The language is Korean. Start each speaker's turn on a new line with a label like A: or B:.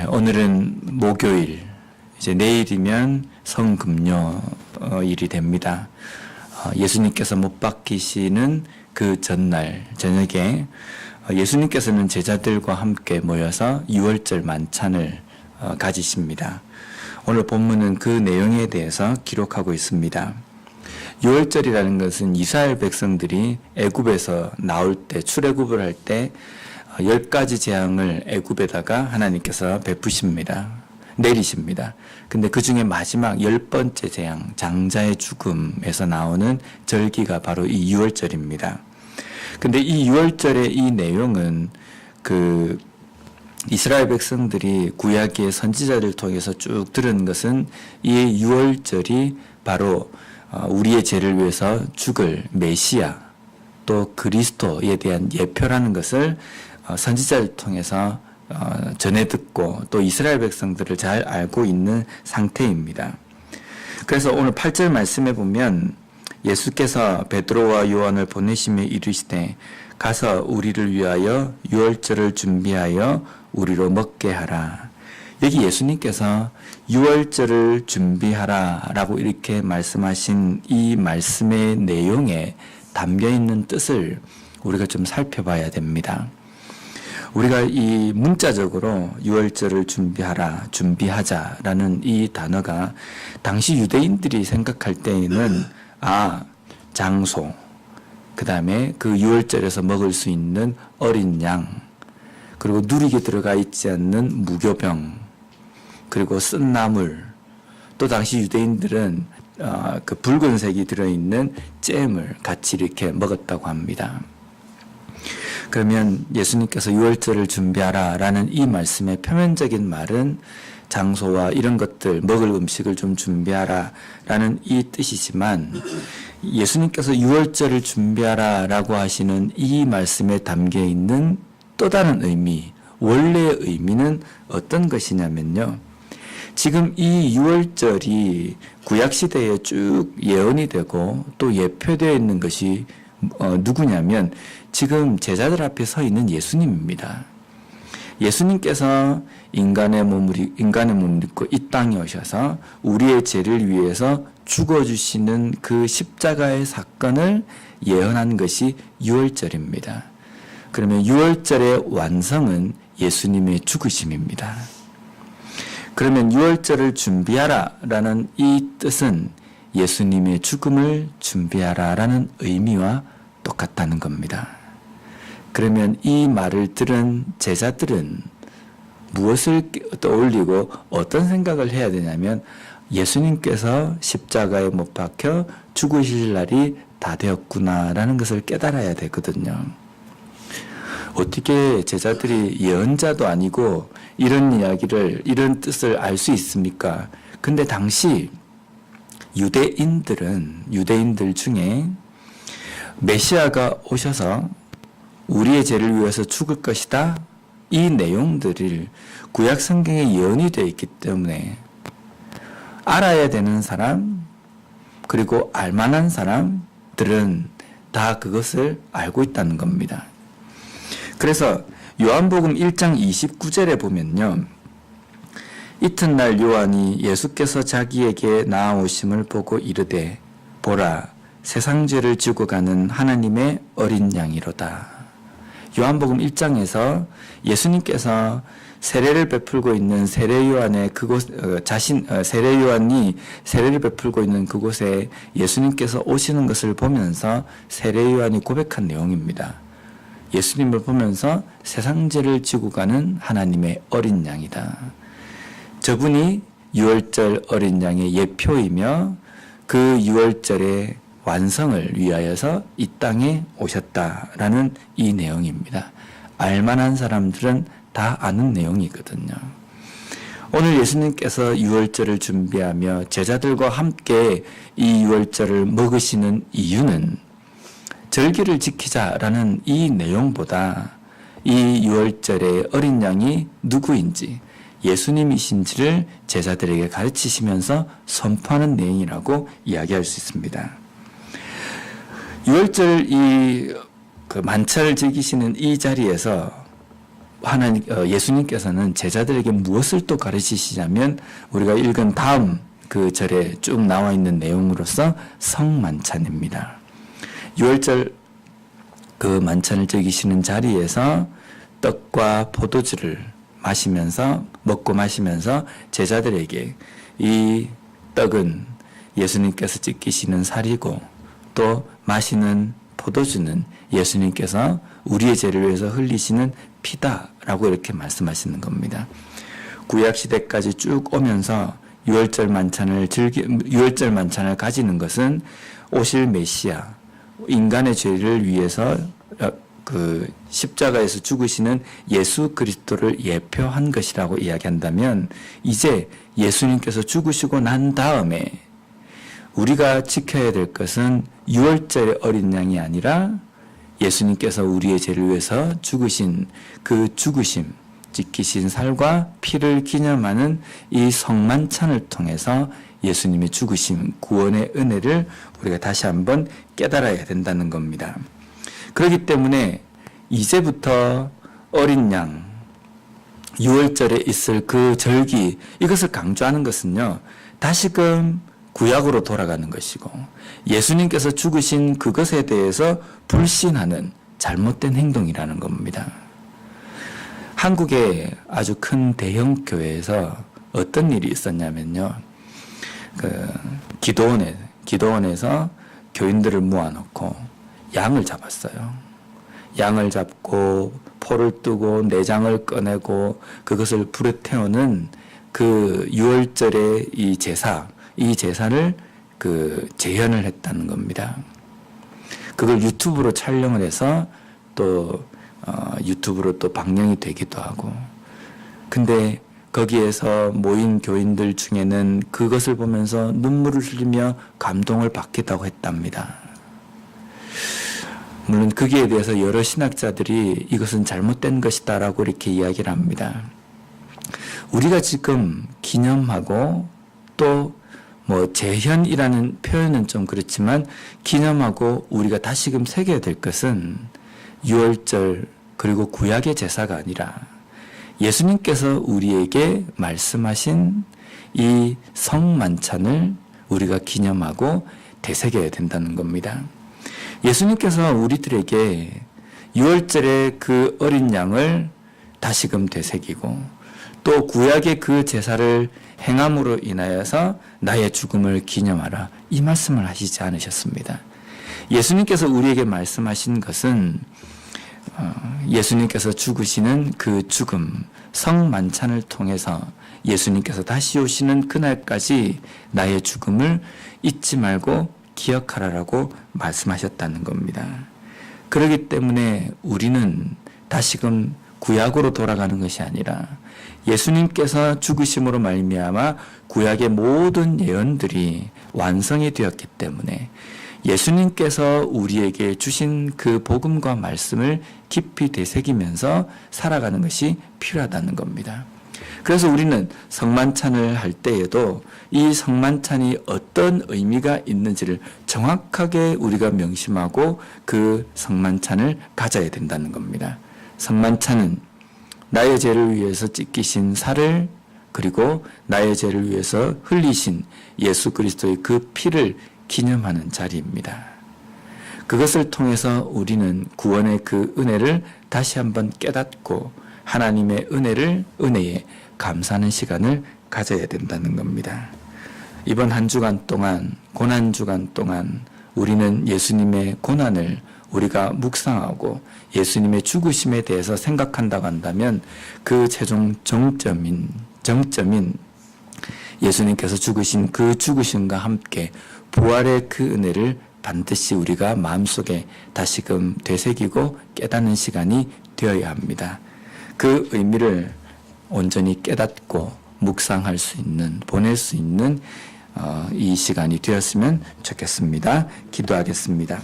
A: 오늘은 목요일, 이제 내일이면 성금요일이 됩니다. 예수님께서 못 박히시는 그 전날 저녁에 예수님께서는 제자들과 함께 모여서 유월절 만찬을 가지십니다. 오늘 본문은 그 내용에 대해서 기록하고 있습니다. 유월절이라는 것은 이스라엘 백성들이 애굽에서 나올 때, 출애굽을 할 때 10가지 재앙을 애굽에다가 하나님께서 베푸십니다. 내리십니다. 근데 그 중에 마지막 10번째 재앙, 장자의 죽음에서 나오는 절기가 바로 이 유월절입니다. 근데 이 유월절의 이 내용은 이스라엘 백성들이 구약의 선지자를 통해서 쭉 들은 것은 이 유월절이 바로 우리의 죄를 위해서 죽을 메시아 또 그리스도에 대한 예표라는 것을 선지자를 통해서 전해 듣고 또 이스라엘 백성들을 잘 알고 있는 상태입니다. 그래서 오늘 8절 말씀에 보면 예수께서 베드로와 요한을 보내시며 이르시되 가서 우리를 위하여 유월절을 준비하여 우리로 먹게 하라. 여기 예수님께서 유월절을 준비하라 라고 이렇게 말씀하신 이 말씀의 내용에 담겨 있는 뜻을 우리가 좀 살펴봐야 됩니다. 우리가 이 문자적으로 유월절을 준비하라, 준비하자라는 이 단어가 당시 유대인들이 생각할 때에는 장소, 그 다음에 그 유월절에서 먹을 수 있는 어린 양, 그리고 누리게 들어가 있지 않는 무교병, 그리고 쓴 나물, 또 당시 유대인들은 그 붉은색이 들어있는 잼을 같이 이렇게 먹었다고 합니다. 그러면 예수님께서 유월절을 준비하라 라는 이 말씀의 표면적인 말은 장소와 이런 것들, 먹을 음식을 좀 준비하라 라는 이 뜻이지만 예수님께서 유월절을 준비하라 라고 하시는 이 말씀에 담겨 있는 또 다른 의미, 원래의 의미는 어떤 것이냐면요. 지금 이 유월절이 구약시대에 쭉 예언이 되고 또 예표되어 있는 것이 누구냐면 지금 제자들 앞에 서 있는 예수님입니다. 예수님께서 인간의 몸을 입고 이 땅에 오셔서 우리의 죄를 위해서 죽어주시는 그 십자가의 사건을 예언한 것이 유월절입니다. 그러면 유월절의 완성은 예수님의 죽으심입니다. 그러면 유월절을 준비하라 라는 이 뜻은 예수님의 죽음을 준비하라 라는 의미와 똑같다는 겁니다. 그러면 이 말을 들은 제자들은 무엇을 떠올리고 어떤 생각을 해야 되냐면 예수님께서 십자가에 못 박혀 죽으실 날이 다 되었구나라는 것을 깨달아야 되거든요. 어떻게 제자들이 예언자도 아니고 이런 이야기를, 이런 뜻을 알 수 있습니까? 근데 당시 유대인들 중에 메시아가 오셔서 우리의 죄를 위해서 죽을 것이다. 이 내용들을 구약 성경에 예언이 되어 있기 때문에 알아야 되는 사람, 그리고 알만한 사람들은 다 그것을 알고 있다는 겁니다. 그래서 요한복음 1장 29절에 보면요. 이튿날 요한이 예수께서 자기에게 나아오심을 보고 이르되 보라 세상 죄를 지고 가는 하나님의 어린 양이로다. 요한복음 1장에서 예수님께서 세례를 베풀고 있는 세례요한이 세례를 베풀고 있는 그곳에 예수님께서 오시는 것을 보면서 세례요한이 고백한 내용입니다. 예수님을 보면서 세상 죄를 지고 가는 하나님의 어린 양이다. 저분이 유월절 어린 양의 예표이며 그 유월절의 완성을 위하여서 이 땅에 오셨다라는 이 내용입니다. 알만한 사람들은 다 아는 내용이거든요. 오늘 예수님께서 유월절을 준비하며 제자들과 함께 이 유월절을 먹으시는 이유는 절기를 지키자라는 이 내용보다 이 유월절의 어린 양이 누구인지 예수님이신지를 제자들에게 가르치시면서 선포하는 내용이라고 이야기할 수 있습니다. 유월절 만찬을 즐기시는 이 자리에서 예수님께서는 제자들에게 무엇을 또 가르치시냐면 우리가 읽은 다음 그 절에 쭉 나와 있는 내용으로서 성만찬입니다. 6월절 그 만찬을 즐기시는 자리에서 떡과 포도주를 먹고 마시면서 제자들에게 이 떡은 예수님께서 찢기시는 살이고 또 마시는 포도주는 예수님께서 우리의 죄를 위해서 흘리시는 피다라고 이렇게 말씀하시는 겁니다. 구약시대까지 쭉 오면서 6월절 만찬을 가지는 것은 오실 메시아, 인간의 죄를 위해서 그 십자가에서 죽으시는 예수 그리스도를 예표한 것이라고 이야기한다면 이제 예수님께서 죽으시고 난 다음에 우리가 지켜야 될 것은 6월절의 어린 양이 아니라 예수님께서 우리의 죄를 위해서 죽으신 그 죽으심, 찢기신 살과 피를 기념하는 이 성만찬을 통해서 예수님의 죽으심, 구원의 은혜를 우리가 다시 한번 깨달아야 된다는 겁니다. 그렇기 때문에 이제부터 어린 양, 6월절에 있을 그 절기, 이것을 강조하는 것은요, 다시금 구약으로 돌아가는 것이고 예수님께서 죽으신 그것에 대해서 불신하는 잘못된 행동이라는 겁니다. 한국의 아주 큰 대형 교회에서 어떤 일이 있었냐면요, 기도원에서 교인들을 모아놓고 양을 잡았어요. 양을 잡고 포를 뜨고 내장을 꺼내고 그것을 불에 태우는 그 6월절의 이 제사를 재현을 했다는 겁니다. 그걸 유튜브로 촬영을 해서 또 유튜브로 또 방영이 되기도 하고. 근데 거기에서 모인 교인들 중에는 그것을 보면서 눈물을 흘리며 감동을 받기도 했답니다. 물론 거기에 대해서 여러 신학자들이 이것은 잘못된 것이다라고 이렇게 이야기를 합니다. 우리가 지금 기념하고 또 재현이라는 표현은 좀 그렇지만 기념하고 우리가 다시금 새겨야 될 것은 6월절 그리고 구약의 제사가 아니라 예수님께서 우리에게 말씀하신 이 성만찬을 우리가 기념하고 되새겨야 된다는 겁니다. 예수님께서 우리들에게 6월절의 그 어린 양을 다시금 되새기고 또 구약의 그 제사를 행함으로 인하여서 나의 죽음을 기념하라, 이 말씀을 하시지 않으셨습니다. 예수님께서 우리에게 말씀하신 것은 예수님께서 죽으시는 그 죽음, 성만찬을 통해서 예수님께서 다시 오시는 그날까지 나의 죽음을 잊지 말고 기억하라라고 말씀하셨다는 겁니다. 그렇기 때문에 우리는 다시금 구약으로 돌아가는 것이 아니라 예수님께서 죽으심으로 말미암아 구약의 모든 예언들이 완성이 되었기 때문에 예수님께서 우리에게 주신 그 복음과 말씀을 깊이 되새기면서 살아가는 것이 필요하다는 겁니다. 그래서 우리는 성만찬을 할 때에도 이 성만찬이 어떤 의미가 있는지를 정확하게 우리가 명심하고 그 성만찬을 가져야 된다는 겁니다. 성만찬은 나의 죄를 위해서 찢기신 살을, 그리고 나의 죄를 위해서 흘리신 예수 그리스도의 그 피를 기념하는 자리입니다. 그것을 통해서 우리는 구원의 그 은혜를 다시 한번 깨닫고 하나님의 은혜에 감사하는 시간을 가져야 된다는 겁니다. 이번 한 주간 동안, 고난 주간 동안 우리는 예수님의 고난을 우리가 묵상하고 예수님의 죽으심에 대해서 생각한다고 한다면 그 최종 정점인 예수님께서 죽으신 그 죽으심과 함께 부활의 그 은혜를 반드시 우리가 마음속에 다시금 되새기고 깨닫는 시간이 되어야 합니다. 그 의미를 온전히 깨닫고 묵상할 수 있는, 보낼 수 있는 이 시간이 되었으면 좋겠습니다. 기도하겠습니다.